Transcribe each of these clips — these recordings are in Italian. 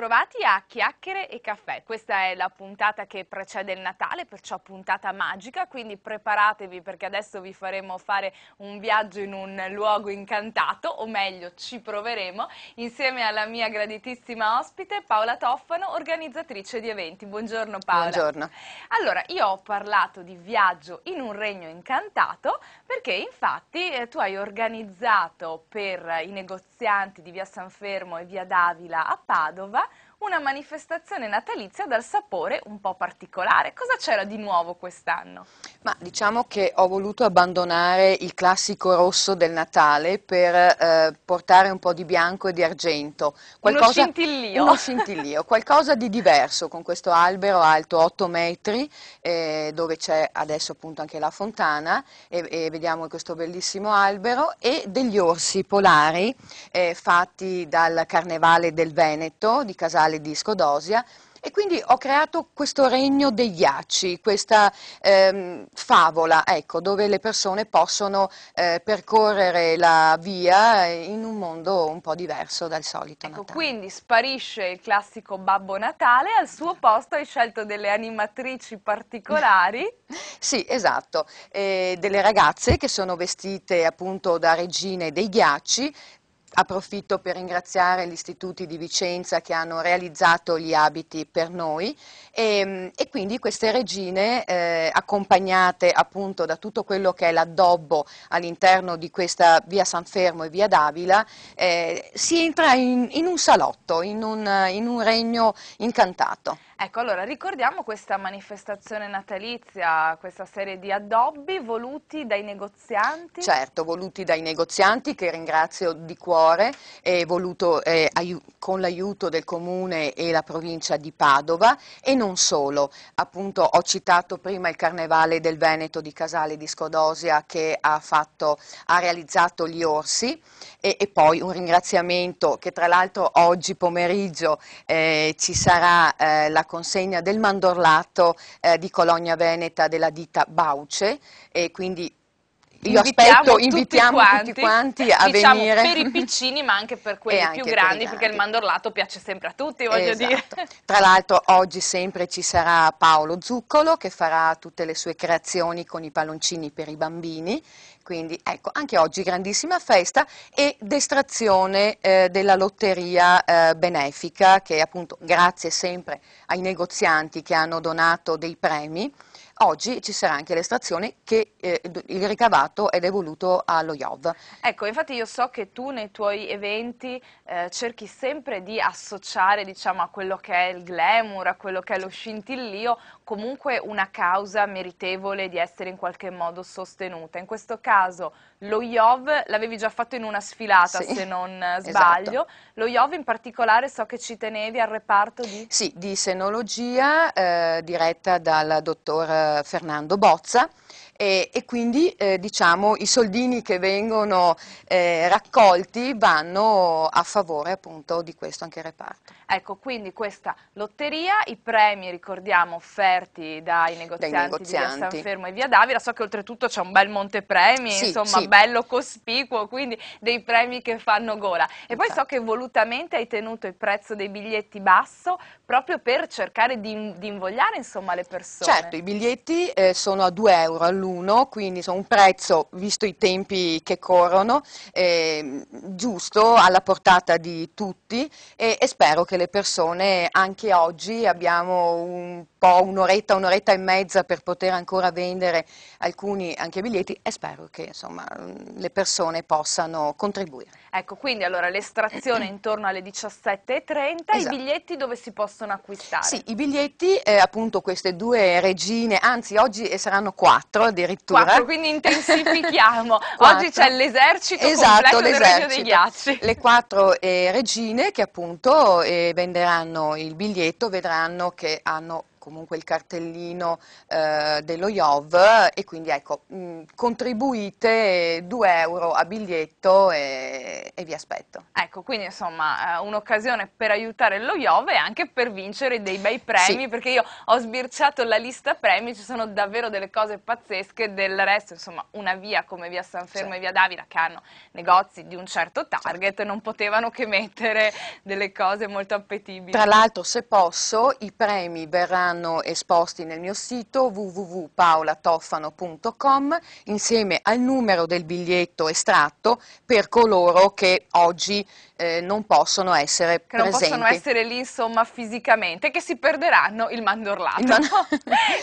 bentrovati a Chiacchiere e Caffè. Questa è la puntata che precede il Natale, perciò puntata magica, quindi preparatevi perché adesso vi faremo fare un viaggio in un luogo incantato, o meglio ci proveremo, insieme alla mia graditissima ospite Paola Toffano, organizzatrice di eventi. Buongiorno Paola. Buongiorno. Allora, io ho parlato di viaggio in un regno incantato perché infatti tu hai organizzato per i negozianti di via San Fermo e via Davila a Padova una manifestazione natalizia dal sapore un po' particolare. Cosa c'era di nuovo quest'anno? Ma diciamo che ho voluto abbandonare il classico rosso del Natale per portare un po' di bianco e di argento. Uno scintillio. Uno scintillio, qualcosa di diverso con questo albero alto 8 metri, dove c'è adesso appunto anche la fontana e vediamo questo bellissimo albero, e degli orsi polari fatti dal Carnevale del Veneto di Casale di Scodosia. E quindi ho creato questo regno dei ghiacci, questa favola, ecco, dove le persone possono percorrere la via in un mondo un po' diverso dal solito Ecco, Natale. quindi sparisce il classico Babbo Natale, al suo posto hai scelto delle animatrici particolari. Sì, esatto, delle ragazze che sono vestite appunto da regine dei ghiacci. Approfitto per ringraziare gli istituti di Vicenza che hanno realizzato gli abiti per noi e quindi queste regine accompagnate appunto da tutto quello che è l'addobbo all'interno di questa via San Fermo e via Davila, si entra in un salotto, in un regno incantato. Ecco, allora ricordiamo questa manifestazione natalizia, questa serie di addobbi voluti dai negozianti. Certo, voluti dai negozianti che ringrazio di cuore, voluto con l'aiuto del Comune e la provincia di Padova, e non solo, appunto ho citato prima il Carnevale del Veneto di Casale di Scodosia che ha realizzato gli orsi, e poi un ringraziamento che tra l'altro oggi pomeriggio ci sarà la consegna del mandorlato di Cologna Veneta della ditta Bauce, e quindi invitiamo tutti quanti a diciamo, venire. per i piccini ma anche per quelli più grandi, perché il mandorlato piace sempre a tutti, voglio dire. Tra l'altro oggi sempre ci sarà Paolo Zuccolo che farà tutte le sue creazioni con i palloncini per i bambini, quindi ecco, anche oggi grandissima festa e destrazione della lotteria benefica, che appunto grazie sempre ai negozianti che hanno donato dei premi. Oggi ci sarà anche l'estrazione che il ricavato è devoluto allo IOV. Ecco, infatti io so che tu nei tuoi eventi cerchi sempre di associare, diciamo, a quello che è il glamour, a quello che è lo scintillio, comunque una causa meritevole di essere in qualche modo sostenuta. In questo caso lo IOV l'avevi già fatto in una sfilata, sì, se non sbaglio. Esatto. Lo IOV in particolare so che ci tenevi al reparto di... Sì, di senologia diretta dal dottor Fernando Bozza, e quindi diciamo i soldini che vengono raccolti vanno a favore appunto di questo anche reparto. Ecco, quindi questa lotteria, i premi, ricordiamo, offerti dai negozianti di via San Fermo e via Davila, so che oltretutto c'è un bel montepremi, sì, insomma, sì. bello cospicuo, quindi dei premi che fanno gola. E poi so che volutamente hai tenuto il prezzo dei biglietti basso, proprio per cercare di invogliare, insomma, le persone. Certo, i biglietti sono a 2 euro all'uno, quindi sono un prezzo, visto i tempi che corrono, giusto, alla portata di tutti, e spero che le persone, anche oggi abbiamo un po' un'oretta e mezza per poter ancora vendere alcuni anche biglietti, e spero che insomma le persone possano contribuire. Ecco, quindi allora l'estrazione intorno alle 17:30, Esatto. I biglietti dove si possono acquistare? Sì, i biglietti, appunto queste due regine, anzi oggi saranno 4 addirittura. 4, quindi intensifichiamo. Oggi c'è l'esercito completo del Regno dei Ghiacci. Le 4 regine che appunto venderanno il biglietto, vedranno che hanno comunque il cartellino dello IOV, e quindi ecco, contribuite 2 euro a biglietto e vi aspetto. Ecco, quindi insomma un'occasione per aiutare lo IOV e anche per vincere dei bei premi, Sì. perché io ho sbirciato la lista premi, ci sono davvero delle cose pazzesche. Del resto, insomma, una via come via San Fermo e via Davila, che hanno negozi di un certo target, non potevano che mettere delle cose molto appetibili. Tra l'altro, se posso, i premi verranno esposti nel mio sito www.paolatoffano.com insieme al numero del biglietto estratto per coloro che oggi non possono essere Che non presenti. possono essere lì, insomma, fisicamente, che si perderanno il mandorlato.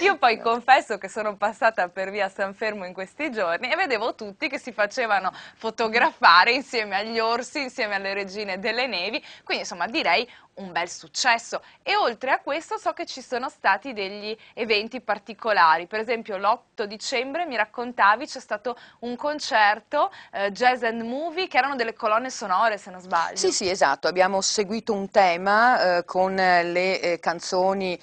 Io poi confesso che sono passata per via San Fermo in questi giorni e vedevo tutti che si facevano fotografare insieme agli orsi, insieme alle regine delle nevi, quindi insomma direi un bel successo. E oltre a questo so che ci sono stati degli eventi particolari, per esempio l'8 dicembre mi raccontavi c'è stato un concerto Jazz and Movie, che erano delle colonne sonore, se non sbaglio. Sì, sì, esatto, abbiamo seguito un tema con le canzoni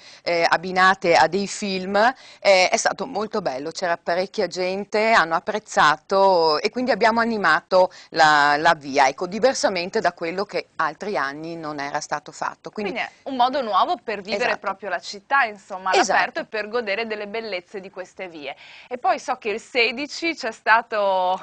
abbinate a dei film, è stato molto bello, c'era parecchia gente, hanno apprezzato e quindi abbiamo animato la via, ecco, diversamente da quello che altri anni non era stato fatto. Quindi è un modo nuovo per vivere esatto. proprio la città, insomma, all'aperto, Esatto. e per godere delle bellezze di queste vie. E poi so che il 16 c'è stato,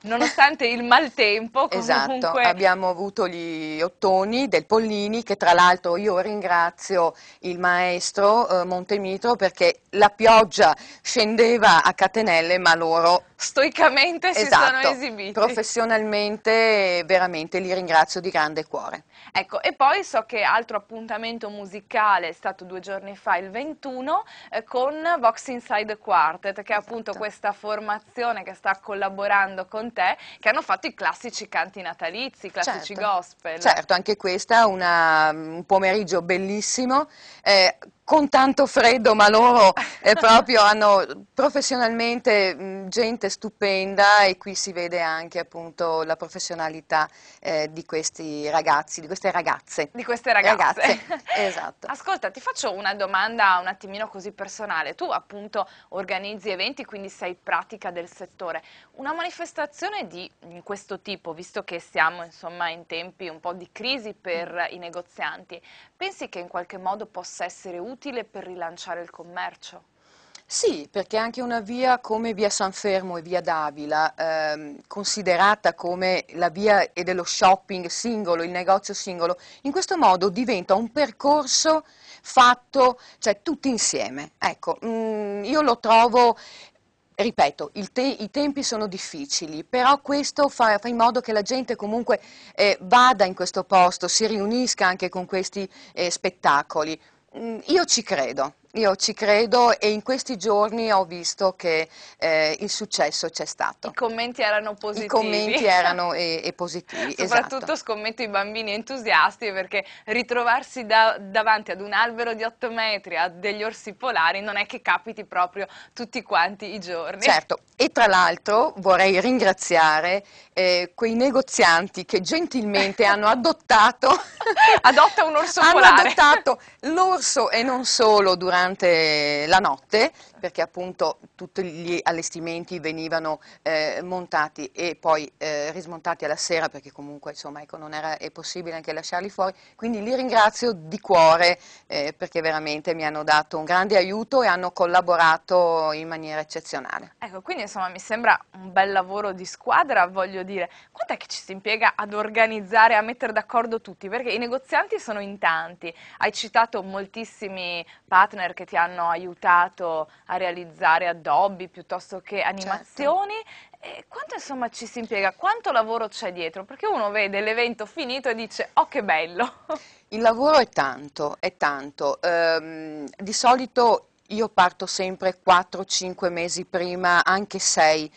nonostante il maltempo, Esatto, comunque... abbiamo avuto gli ottoni del Pollini, che tra l'altro io ringrazio il maestro Montemitro, perché la pioggia scendeva a catenelle, ma loro stoicamente si sono esibiti. Professionalmente veramente li ringrazio di grande cuore. Ecco, e poi so che altro appuntamento musicale è stato 2 giorni fa, il 21, con Vox Inside Quartet, che è appunto questa formazione che sta collaborando con te, che hanno fatto i classici canti natalizi, i classici gospel. Certo, anche questa un pomeriggio bellissimo, con tanto freddo, ma loro proprio hanno professionalmente gente stupenda, e qui si vede anche appunto la professionalità di questi ragazzi, di queste ragazze. Di queste ragazze. Esatto. Ascolta, ti faccio una domanda un attimino così personale. Tu appunto organizzi eventi, quindi sei pratica del settore. Una manifestazione di questo tipo, visto che siamo insomma in tempi un po' di crisi per i negozianti, pensi che in qualche modo possa essere utile per rilanciare il commercio? Sì, perché anche una via come via San Fermo e via Davila, considerata come la via dello shopping singolo, il negozio singolo, in questo modo diventa un percorso fatto, cioè tutti insieme. Ecco, io lo trovo. Ripeto, i tempi sono difficili, però questo fa in modo che la gente comunque vada in questo posto, si riunisca anche con questi spettacoli. Io ci credo, e in questi giorni ho visto che il successo c'è stato. I commenti erano positivi. I commenti erano positivi, Soprattutto esatto. scommetto i bambini entusiasti, perché ritrovarsi davanti ad un albero di 8 metri, a degli orsi polari, non è che capiti proprio tutti quanti i giorni. Certo, e tra l'altro vorrei ringraziare quei negozianti che gentilmente hanno adottato Adotta un orso hanno polare. adottato l'orso, e non solo durante la notte, perché appunto tutti gli allestimenti venivano montati e poi rismontati alla sera, perché comunque insomma ecco, non era possibile anche lasciarli fuori, quindi li ringrazio di cuore perché veramente mi hanno dato un grande aiuto e hanno collaborato in maniera eccezionale. Ecco, quindi insomma mi sembra un bel lavoro di squadra, voglio dire. Quant'è che ci si impiega ad organizzare, a mettere d'accordo tutti? Perché i negozianti sono in tanti, hai citato moltissimi partner che ti hanno aiutato a realizzare addobbi piuttosto che animazioni. E quanto insomma ci si impiega? Quanto lavoro c'è dietro? Perché uno vede l'evento finito e dice "oh che bello". Il lavoro è tanto, è tanto. Di solito io parto sempre 4-5 mesi prima, anche 6,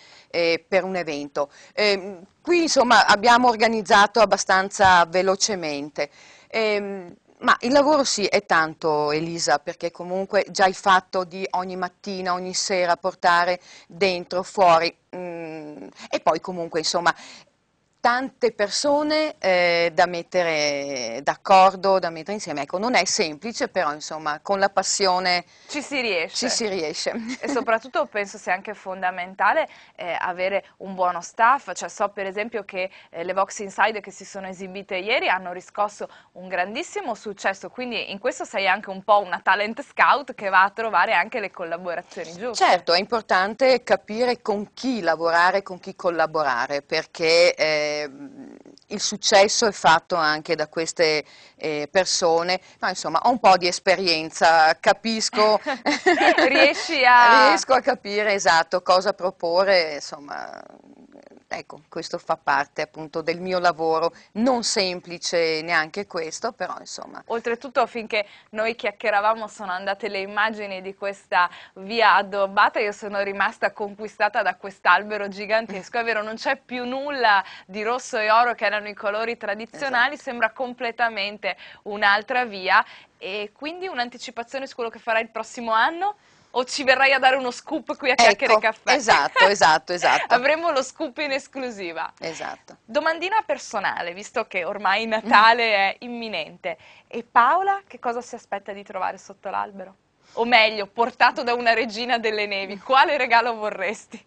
per un evento. Qui insomma abbiamo organizzato abbastanza velocemente. Ma il lavoro sì è tanto, Elisa, perché comunque già il fatto di ogni mattina, ogni sera portare dentro, fuori, e poi comunque insomma tante persone da mettere d'accordo, da mettere insieme. Ecco, non è semplice, però insomma con la passione ci si riesce. Ci si riesce. E soprattutto penso sia anche fondamentale avere un buono staff, cioè so per esempio che le Vox Inside che si sono esibite ieri hanno riscosso un grandissimo successo, quindi in questo sei anche un po' una talent scout che va a trovare anche le collaborazioni giuste. Certo, è importante capire con chi lavorare, con chi collaborare, perché il successo è fatto anche da queste persone, ma insomma ho un po' di esperienza, capisco, riesco a capire esatto cosa proporre, insomma. Ecco, questo fa parte appunto del mio lavoro, non semplice neanche questo, però insomma. Oltretutto finché noi chiacchieravamo sono andate le immagini di questa via addobbata, io sono rimasta conquistata da quest'albero gigantesco, è vero non c'è più nulla di rosso e oro che erano i colori tradizionali, esatto. Sembra completamente un'altra via e quindi un'anticipazione su quello che farai il prossimo anno? O ci verrai a dare uno scoop qui a Chiacchiere Caffè? Esatto. Avremo lo scoop in esclusiva. Esatto. Domandina personale, visto che ormai Natale è imminente. E Paola che cosa si aspetta di trovare sotto l'albero? O meglio, portato da una regina delle nevi, quale regalo vorresti?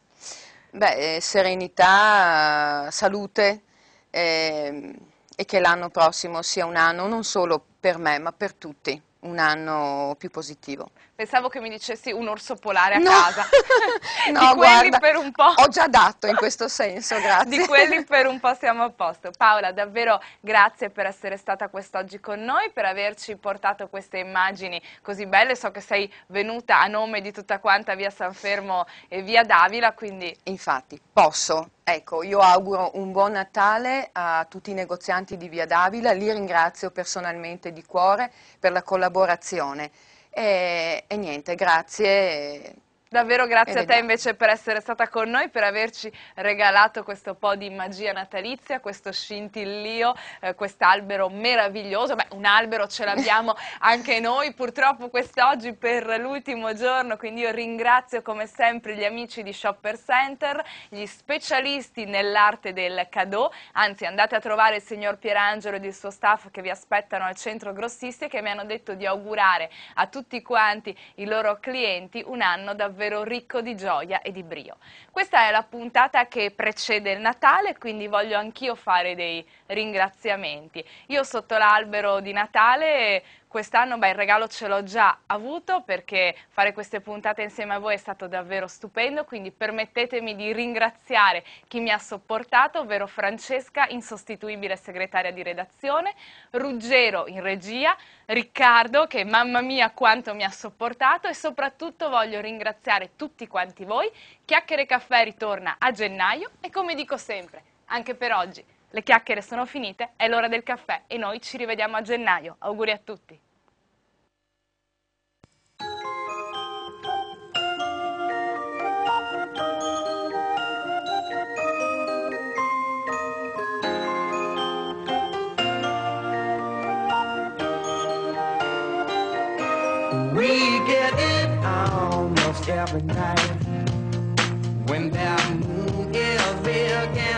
Beh, serenità, salute e che l'anno prossimo sia un anno non solo per me ma per tutti, un anno più positivo. Pensavo che mi dicessi un orso polare a no. casa. No, di quelli guarda, per un po'. Ho già dato in questo senso, grazie. Di quelli per un po' siamo a posto. Paola, davvero grazie per essere stata quest'oggi con noi, per averci portato queste immagini così belle. So che sei venuta a nome di tutta quanta via San Fermo e via Davila, quindi... Infatti, posso. Ecco, io auguro un buon Natale a tutti i negozianti di via Davila, li ringrazio personalmente di cuore per la collaborazione. E niente, grazie. Davvero grazie a te invece per essere stata con noi, per averci regalato questo po' di magia natalizia, questo scintillio, quest'albero meraviglioso. Beh, un albero ce l'abbiamo anche noi, purtroppo quest'oggi per l'ultimo giorno, quindi io ringrazio come sempre gli amici di Shopper Center, gli specialisti nell'arte del cadeau, anzi andate a trovare il signor Pierangelo ed il suo staff che vi aspettano al centro grossisti e che mi hanno detto di augurare a tutti quanti i loro clienti un anno davvero ricco di gioia e di brio. Questa è la puntata che precede il Natale, quindi voglio anch'io fare dei ringraziamenti. Io sotto l'albero di Natale quest'anno il regalo ce l'ho già avuto perché fare queste puntate insieme a voi è stato davvero stupendo, quindi permettetemi di ringraziare chi mi ha sopportato, ovvero Francesca, insostituibile segretaria di redazione, Ruggero in regia, Riccardo che mamma mia quanto mi ha sopportato e soprattutto voglio ringraziare tutti quanti voi. Chiacchiere Caffè ritorna a gennaio e come dico sempre, anche per oggi le chiacchiere sono finite, è l'ora del caffè e noi ci rivediamo a gennaio. Auguri a tutti! We get it almost every night when that moon is big and